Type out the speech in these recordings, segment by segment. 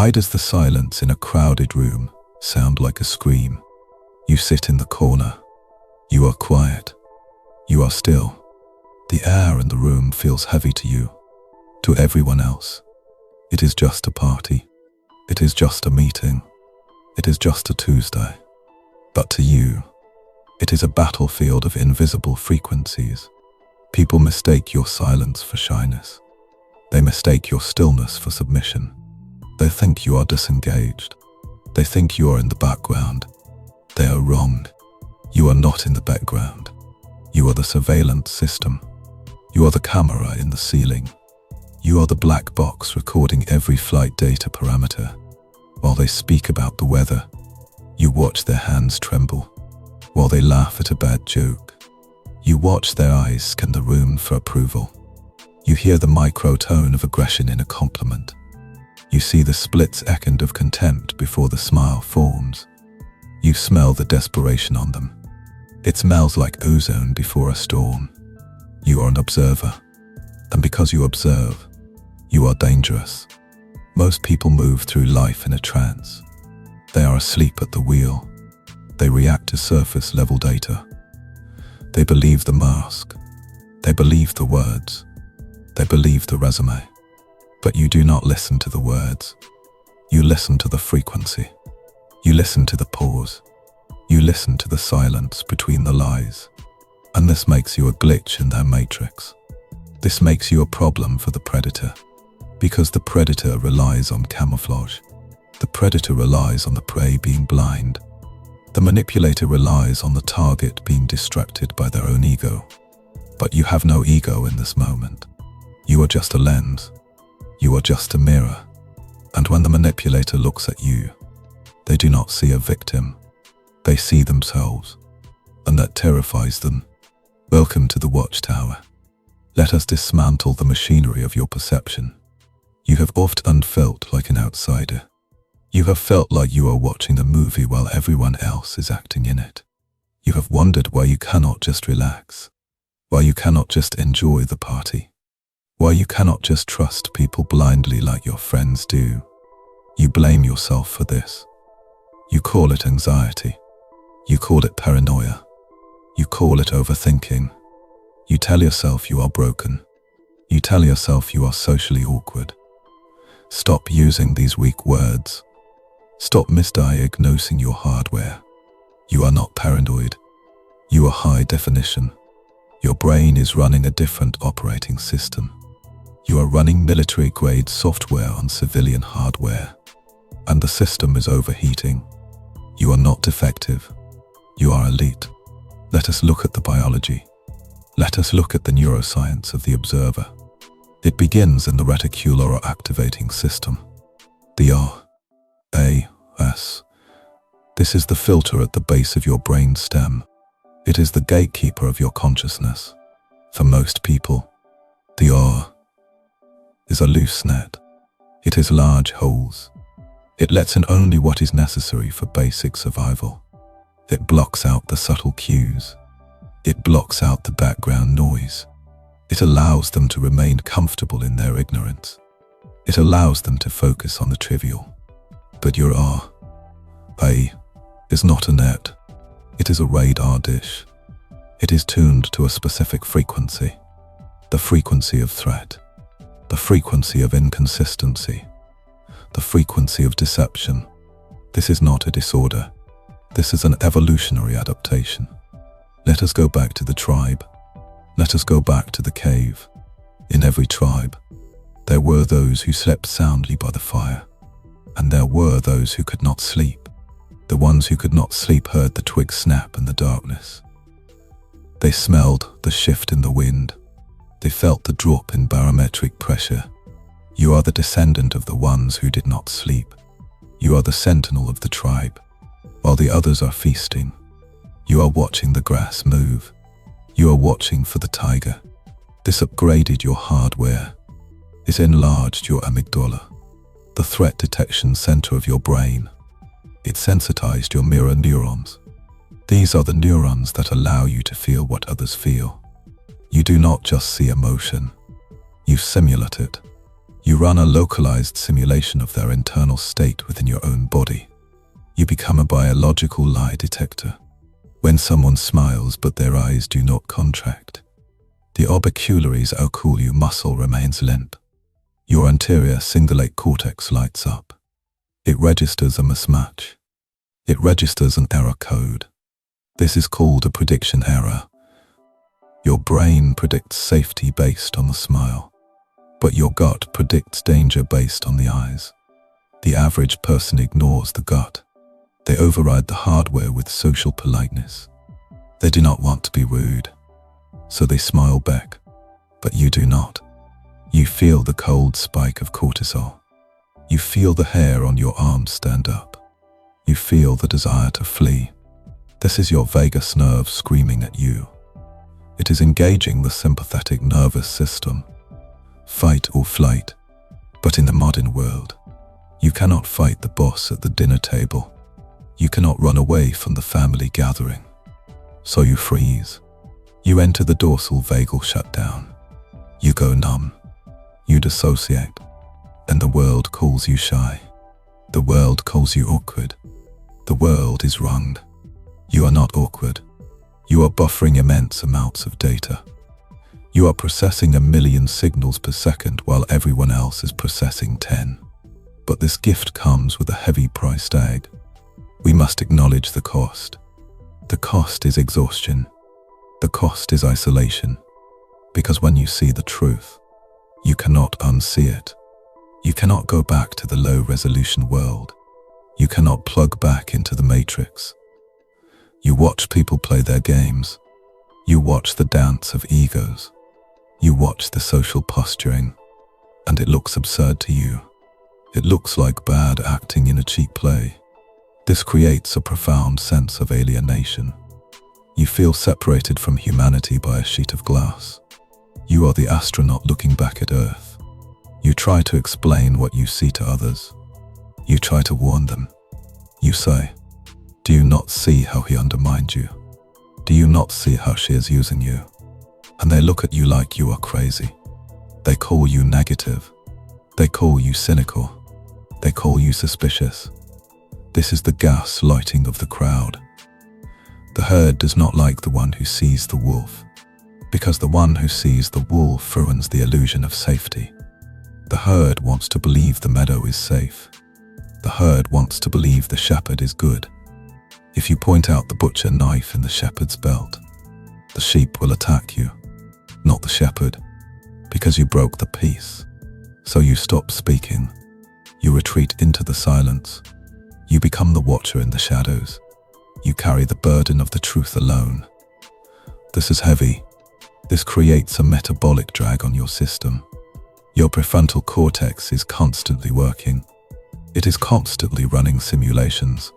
Why does the silence in a crowded room sound like a scream? You sit in the corner. You are quiet. You are still. The air in the room feels heavy to you. To everyone else, it is just a party. It is just a meeting. It is just a Tuesday. But to you, it is a battlefield of invisible frequencies. People mistake your silence for shyness. They mistake your stillness for submission. They think you are disengaged. They think you are in the background. They are wrong. You are not in the background. You are the surveillance system. You are the camera in the ceiling. You are the black box recording every flight data parameter. While they speak about the weather, you watch their hands tremble. While they laugh at a bad joke, you watch their eyes scan the room for approval. You hear the microtone of aggression in a compliment. You see the split second of contempt before the smile forms. You smell the desperation on them. It smells like ozone before a storm. You are an observer, and because you observe, you are dangerous. Most people move through life in a trance. They are asleep at the wheel. They react to surface level data. They believe the mask. They believe the words. They believe the resume. But you do not listen to the words. You listen to the frequency. You listen to the pause. You listen to the silence between the lies. And this makes you a glitch in their matrix. This makes you a problem for the predator. Because the predator relies on camouflage. The predator relies on the prey being blind. The manipulator relies on the target being distracted by their own ego. But you have no ego in this moment. You are just a lens. You are just a mirror. And when the manipulator looks at you, they do not see a victim. They see themselves. And that terrifies them. Welcome to the watchtower. Let us dismantle the machinery of your perception. You have often felt like an outsider. You have felt like you are watching the movie while everyone else is acting in it. You have wondered why you cannot just relax, why you cannot just enjoy the party, why you cannot just trust people blindly like your friends do. You blame yourself for this. You call it anxiety. You call it paranoia. You call it overthinking. You tell yourself you are broken. You tell yourself you are socially awkward. Stop using these weak words. Stop misdiagnosing your hardware. You are not paranoid. You are high definition. Your brain is running a different operating system. You are running military-grade software on civilian hardware. And the system is overheating. You are not defective. You are elite. Let us look at the biology. Let us look at the neuroscience of the observer. It begins in the Reticular Activating System. The RAS. This is the filter at the base of your brain stem. It is the gatekeeper of your consciousness. For most people, the R is a loose net. It is large holes. It lets in only what is necessary for basic survival. It blocks out the subtle cues. It blocks out the background noise. It allows them to remain comfortable in their ignorance. It allows them to focus on the trivial. But your RA is not a net. It is a radar dish. It is tuned to a specific frequency. The frequency of threat. The frequency of inconsistency. The frequency of deception. This is not a disorder. This is an evolutionary adaptation. Let us go back to the tribe. Let us go back to the cave. In every tribe, there were those who slept soundly by the fire, and there were those who could not sleep. The ones who could not sleep heard the twigs snap in the darkness. They smelled the shift in the wind. They felt the drop in barometric pressure. You are the descendant of the ones who did not sleep. You are the sentinel of the tribe, while the others are feasting. You are watching the grass move. You are watching for the tiger. This upgraded your hardware. This enlarged your amygdala, the threat detection center of your brain. It sensitized your mirror neurons. These are the neurons that allow you to feel what others feel. You do not just see emotion. You simulate it. You run a localized simulation of their internal state within your own body. You become a biological lie detector. When someone smiles but their eyes do not contract, the orbicularis oculi muscle remains limp. Your anterior cingulate cortex lights up. It registers a mismatch. It registers an error code. This is called a prediction error. Your brain predicts safety based on the smile, but your gut predicts danger based on the eyes. The average person ignores the gut. They override the hardware with social politeness. They do not want to be rude, so they smile back, but you do not. You feel the cold spike of cortisol. You feel the hair on your arms stand up. You feel the desire to flee. This is your vagus nerve screaming at you. It is engaging the sympathetic nervous system. Fight or flight. But in the modern world, you cannot fight the boss at the dinner table. You cannot run away from the family gathering. So you freeze. You enter the dorsal vagal shutdown. You go numb. You dissociate. And the world calls you shy. The world calls you awkward. The world is wronged. You are not awkward. You are buffering immense amounts of data. You are processing 1 million signals per second while everyone else is processing 10. But this gift comes with a heavy price tag. We must acknowledge the cost. The cost is exhaustion. The cost is isolation. Because when you see the truth, you cannot unsee it. You cannot go back to the low-resolution world. You cannot plug back into the matrix. You watch people play their games. You watch the dance of egos. You watch the social posturing, and it looks absurd to you. It looks like bad acting in a cheap play. This creates a profound sense of alienation. You feel separated from humanity by a sheet of glass. You are the astronaut looking back at Earth. You try to explain what you see to others. You try to warn them. You say, "Do you not see how he undermined you? Do you not see how she is using you?" And they look at you like you are crazy. They call you negative. They call you cynical. They call you suspicious. This is the gaslighting of the crowd. The herd does not like the one who sees the wolf, because the one who sees the wolf ruins the illusion of safety. The herd wants to believe the meadow is safe. The herd wants to believe the shepherd is good. If you point out the butcher knife in the shepherd's belt, the sheep will attack you, not the shepherd, because you broke the peace. So you stop speaking. You retreat into the silence. You become the watcher in the shadows. You carry the burden of the truth alone. This is heavy. This creates a metabolic drag on your system. Your prefrontal cortex is constantly working. It is constantly running simulations.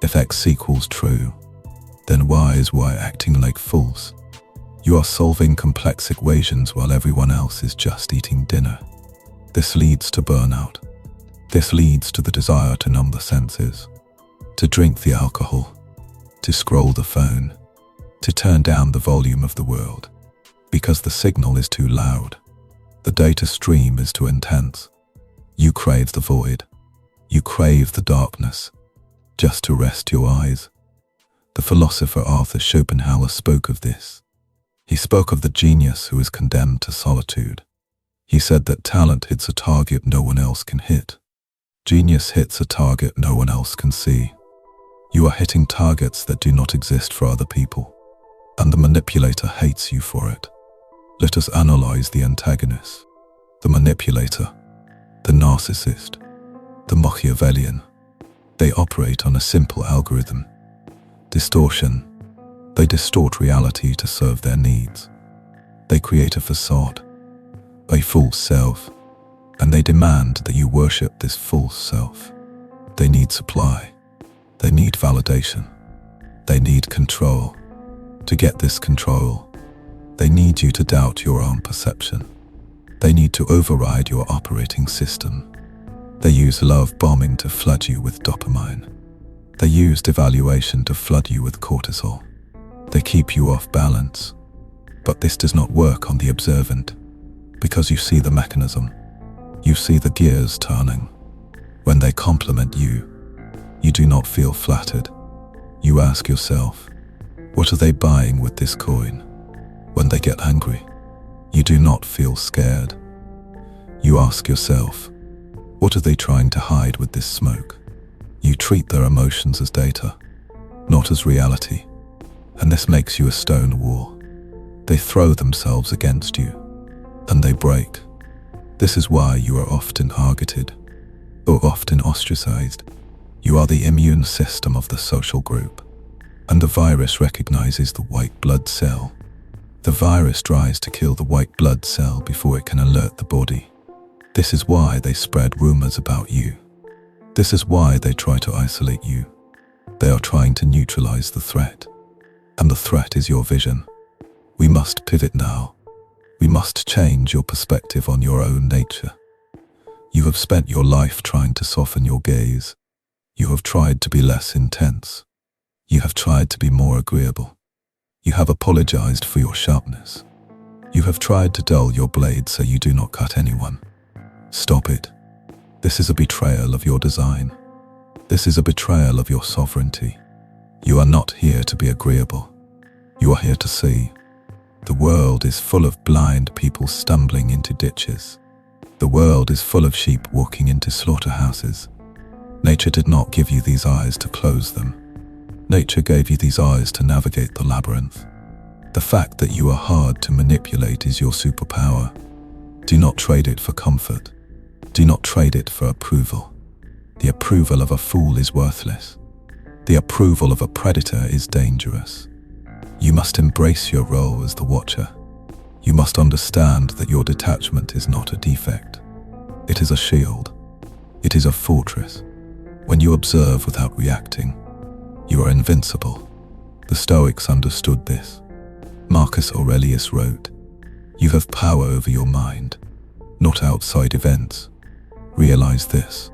If X equals true, then Y is Y acting like fools. You are solving complex equations while everyone else is just eating dinner. This leads to burnout. This leads to the desire to numb the senses, to drink the alcohol, to scroll the phone, to turn down the volume of the world, because the signal is too loud. The data stream is too intense. You crave the void. You crave the darkness, just to rest your eyes. The philosopher Arthur Schopenhauer spoke of this. He spoke of the genius who is condemned to solitude. He said that talent hits a target no one else can hit. Genius hits a target no one else can see. You are hitting targets that do not exist for other people, and the manipulator hates you for it. Let us analyze the antagonists. The manipulator, the narcissist, the Machiavellian. They operate on a simple algorithm. Distortion. They distort reality to serve their needs. They create a facade, a false self, and they demand that you worship this false self. They need supply. They need validation. They need control. To get this control, they need you to doubt your own perception. They need to override your operating system. They use love bombing to flood you with dopamine. They use devaluation to flood you with cortisol. They keep you off balance. But this does not work on the observant, because you see the mechanism. You see the gears turning. When they compliment you, you do not feel flattered. You ask yourself, what are they buying with this coin? When they get angry, you do not feel scared. You ask yourself, what are they trying to hide with this smoke? You treat their emotions as data, not as reality, and this makes you a stone wall. They throw themselves against you, and they break. This is why you are often targeted, or often ostracized. You are the immune system of the social group, and the virus recognizes the white blood cell. The virus tries to kill the white blood cell before it can alert the body. This is why they spread rumors about you. This is why they try to isolate you. They are trying to neutralize the threat, and the threat is your vision. We must pivot now. We must change your perspective on your own nature. You have spent your life trying to soften your gaze. You have tried to be less intense. You have tried to be more agreeable. You have apologized for your sharpness. You have tried to dull your blade so you do not cut anyone. Stop it. This is a betrayal of your design. This is a betrayal of your sovereignty. You are not here to be agreeable. You are here to see. The world is full of blind people stumbling into ditches. The world is full of sheep walking into slaughterhouses. Nature did not give you these eyes to close them. Nature gave you these eyes to navigate the labyrinth. The fact that you are hard to manipulate is your superpower. Do not trade it for comfort. Do not trade it for approval. The approval of a fool is worthless. The approval of a predator is dangerous. You must embrace your role as the watcher. You must understand that your detachment is not a defect. It is a shield. It is a fortress. When you observe without reacting, you are invincible. The Stoics understood this. Marcus Aurelius wrote, "You have power over your mind, not outside events. Realize this,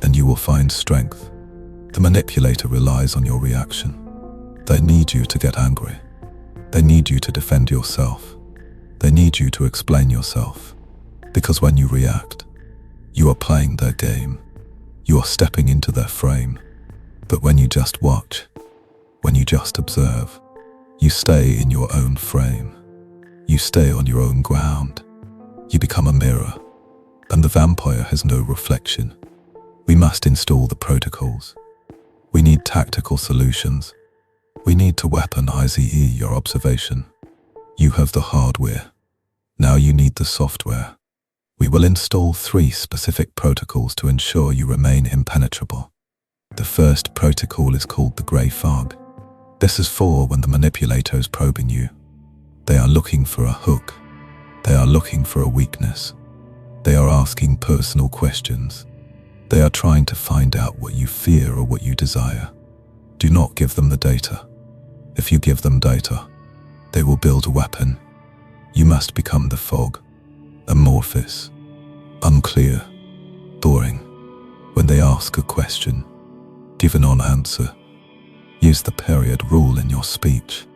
and you will find strength." The manipulator relies on your reaction. They need you to get angry. They need you to defend yourself. They need you to explain yourself. Because when you react, you are playing their game. You are stepping into their frame. But when you just watch, when you just observe, you stay in your own frame. You stay on your own ground. You become a mirror, and the vampire has no reflection. We must install the protocols. We need tactical solutions. We need to weaponize your observation. You have the hardware. Now you need the software. We will install 3 specific protocols to ensure you remain impenetrable. The first protocol is called the grey fog. This is for when the manipulator is probing you. They are looking for a hook. They are looking for a weakness. They are asking personal questions. They are trying to find out what you fear or what you desire. Do not give them the data. If you give them data, they will build a weapon. You must become the fog. Amorphous, unclear, boring. When they ask a question, give a non-answer. Use the period rule in your speech.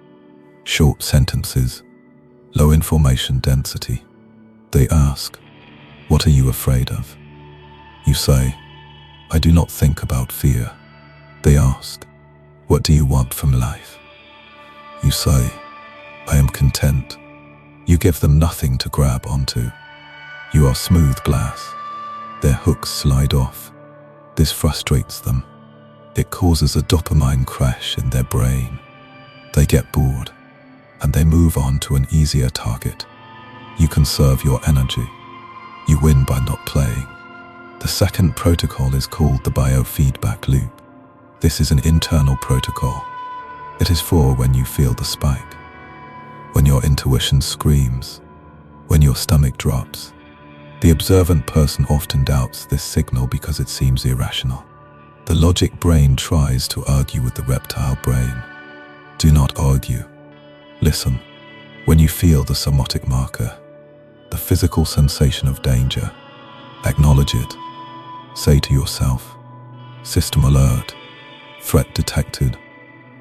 Short sentences, low information density. They ask, "What are you afraid of?" You say, "I do not think about fear." They ask, "What do you want from life?" You say, "I am content." You give them nothing to grab onto. You are smooth glass. Their hooks slide off. This frustrates them. It causes a dopamine crash in their brain. They get bored, and they move on to an easier target. You conserve your energy. You win by not playing. The second protocol is called the biofeedback loop. This is an internal protocol. It is for when you feel the spike, when your intuition screams, when your stomach drops. The observant person often doubts this signal because it seems irrational. The logic brain tries to argue with the reptile brain. Do not argue. Listen. When you feel the somatic marker, the physical sensation of danger, acknowledge it. Say to yourself, "System alert, threat detected."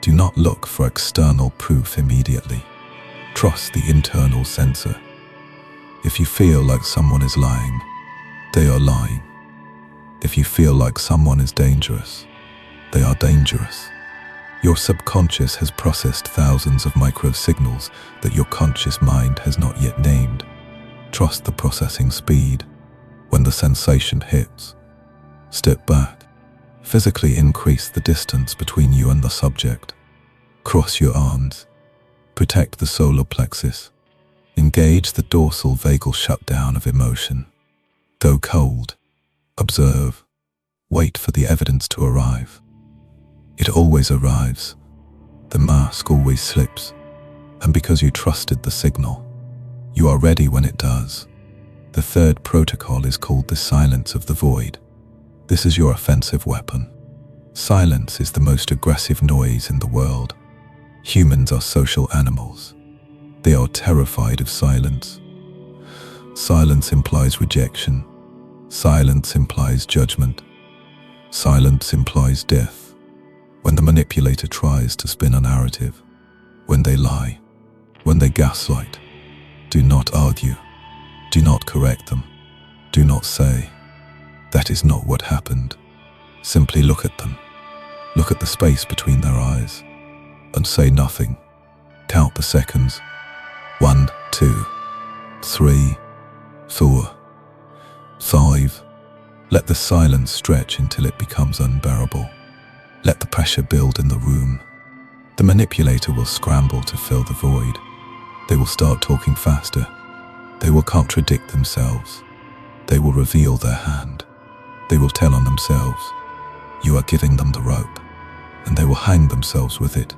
Do not look for external proof immediately. Trust the internal sensor. If you feel like someone is lying, they are lying. If you feel like someone is dangerous, they are dangerous. Your subconscious has processed thousands of micro-signals that your conscious mind has not yet named. Trust the processing speed. When the sensation hits, step back. Physically increase the distance between you and the subject. Cross your arms. Protect the solar plexus. Engage the dorsal vagal shutdown of emotion. Go cold. Observe. Wait for the evidence to arrive. It always arrives. The mask always slips. And because you trusted the signal, you are ready when it does. The third protocol is called the silence of the void. This is your offensive weapon. Silence is the most aggressive noise in the world. Humans are social animals. They are terrified of silence. Silence implies rejection. Silence implies judgment. Silence implies death. When the manipulator tries to spin a narrative, when they lie, when they gaslight, do not argue. Do not correct them. Do not say, "That is not what happened." Simply look at them. Look at the space between their eyes and say nothing. Count the seconds. 1, 2, 3, 4, 5. Let the silence stretch until it becomes unbearable. Let the pressure build in the room. The manipulator will scramble to fill the void. They will start talking faster. They will contradict themselves. They will reveal their hand. They will tell on themselves. You are giving them the rope, and they will hang themselves with it.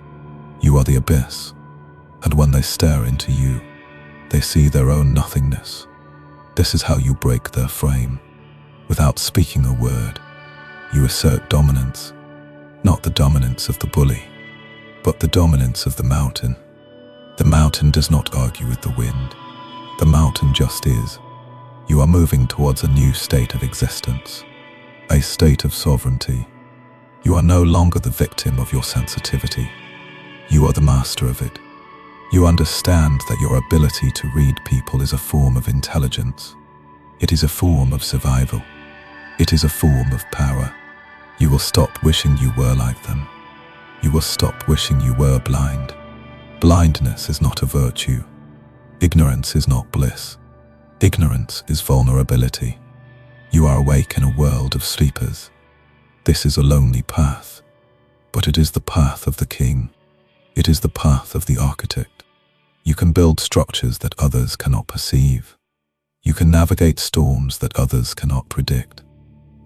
You are the abyss, and when they stare into you, they see their own nothingness. This is how you break their frame. Without speaking a word, you assert dominance. Not the dominance of the bully, but the dominance of the mountain. The mountain does not argue with the wind. The mountain just is. You are moving towards a new state of existence, a state of sovereignty. You are no longer the victim of your sensitivity. You are the master of it. You understand that your ability to read people is a form of intelligence. It is a form of survival. It is a form of power. You will stop wishing you were like them. You will stop wishing you were blind. Blindness is not a virtue. Ignorance is not bliss. Ignorance is vulnerability. You are awake in a world of sleepers. This is a lonely path, but it is the path of the king. It is the path of the architect. You can build structures that others cannot perceive. You can navigate storms that others cannot predict.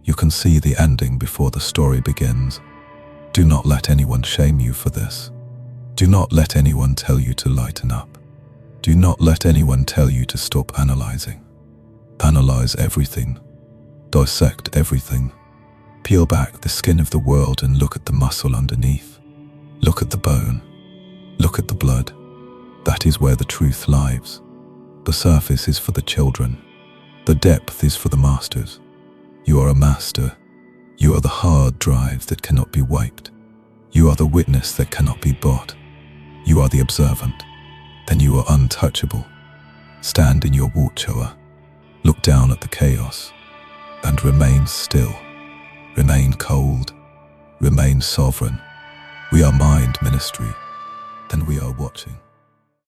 You can see the ending before the story begins. Do not let anyone shame you for this. Do not let anyone tell you to lighten up. Do not let anyone tell you to stop analyzing. Analyze everything. Dissect everything. Peel back the skin of the world and look at the muscle underneath. Look at the bone. Look at the blood. That is where the truth lies. The surface is for the children. The depth is for the masters. You are a master. You are the hard drive that cannot be wiped. You are the witness that cannot be bought. You are the observant. Then you are untouchable. Stand in your watchtower. Look down at the chaos and remain still. Remain cold. Remain sovereign. We are mind ministry. Then we are watching.